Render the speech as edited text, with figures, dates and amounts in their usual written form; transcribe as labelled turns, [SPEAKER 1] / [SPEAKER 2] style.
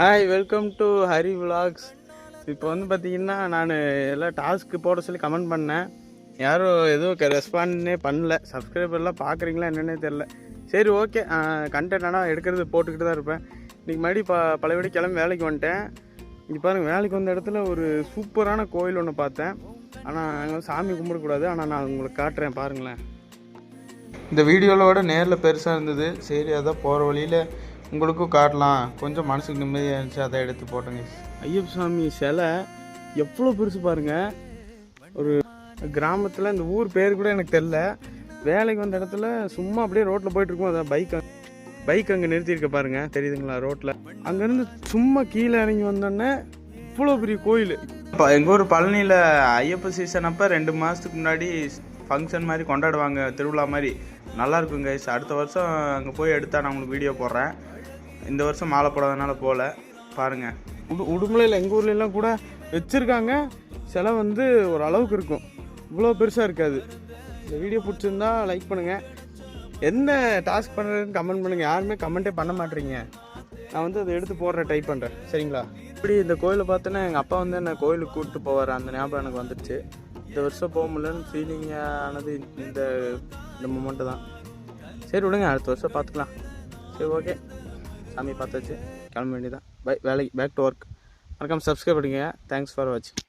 [SPEAKER 1] Hi, welcome to Hari vlogs. இப்போ வந்து பார்த்தீங்கன்னா நான் எல்லாம் டாஸ்க்கு போட சொல்லி கமெண்ட் பண்ணேன். யாரும் எதுவும் ரெஸ்பாண்டே பண்ணல. சப்ஸ்கிரைபர்லாம் பார்க்குறீங்களா என்னென்னே தெரில. சரி, ஓகே, கண்டென்ட் ஆனால் எடுக்கிறது போட்டுக்கிட்டு தான் இருப்பேன். இன்றைக்கி மறுபடி பழையபடி கிளம்பி வேலைக்கு வந்துட்டேன். இங்கே பாருங்கள், வேலைக்கு வந்த இடத்துல ஒரு சூப்பரான கோயில் ஒன்று பார்த்தேன். ஆனால் அங்கே சாமி கும்பிடக்கூடாது. ஆனால் நான் உங்களுக்கு காட்டுறேன் பாருங்களேன். இந்த வீடியோவோட நேரில் பெருசாக இருந்தது. சரி, அதான் போகிற வழியில் உங்களுக்கும் காட்டலாம், கொஞ்சம் மனசுக்கு நிம்மதியாக இருந்துச்சு, அதை எடுத்து போட்டேங்க. ஐயப்ப சாமி சிலை எவ்வளோ பெருசு பாருங்கள். ஒரு கிராமத்தில், இந்த ஊர் பேர் கூட எனக்கு தெரில. வேலைக்கு வந்த இடத்துல சும்மா அப்படியே ரோட்டில் போயிட்டுருக்கோம். அதை பைக் அங்கே நிறுத்தியிருக்க பாருங்கள், தெரியுதுங்களா? ரோட்டில் அங்கேருந்து சும்மா கீழே இறங்கி வந்தோடனே இவ்வளோ பெரிய கோயில். இப்போ எங்கள் ஊர் பழனியில் ஐயப்ப சீசன் அப்போ 2 மாதத்துக்கு முன்னாடி ஃபங்க்ஷன் மாதிரி கொண்டாடுவாங்க, திருவிழா மாதிரி. நல்லாயிருக்கும் கைஸ். அடுத்த வருஷம் அங்கே போய் எடுத்தால் நான் உங்களுக்கு வீடியோ போடுறேன். இந்த வருஷம் மாலை போடாதனால போகல. பாருங்கள், உடுமலையில் எங்கள் ஊர்லெலாம் கூட வச்சுருக்காங்க. சிலை வந்து ஒரு அளவுக்கு இருக்கும், இவ்வளோ பெருசாக இருக்காது. இந்த வீடியோ பிடிச்சிருந்தா லைக் பண்ணுங்கள். என்ன டாஸ்க் பண்ணுறதுன்னு கமெண்ட் பண்ணுங்கள். யாருமே கமெண்ட்டே பண்ண மாட்டேறீங்க. நான் வந்து அதை எடுத்து போடுறேன், ட்ரை பண்ணுறேன், சரிங்களா? இப்படி இந்த கோயிலை பார்த்தோன்னா எங்கள் அப்பா வந்து என்ன கோயிலுக்கு கூப்பிட்டு போவார். அந்த ஞாபகம் எனக்கு வந்துடுச்சு. இந்த வருஷம் போக முடியலன்னு ஃபீலிங் ஆனது இந்த மொமெண்ட்டு தான். சரி விடுங்க, அடுத்த வருஷம் பார்த்துக்கலாம். சரி, ஓகே, சாமி பார்த்தாச்சு, கிளம்ப வேண்டியதான். பை, வேலைக்கு பேக் டு ஒர்க். மறக்காமல் சப்ஸ்கிரைப் பண்ணுங்க. தேங்க்ஸ் ஃபார் வாட்சிங்.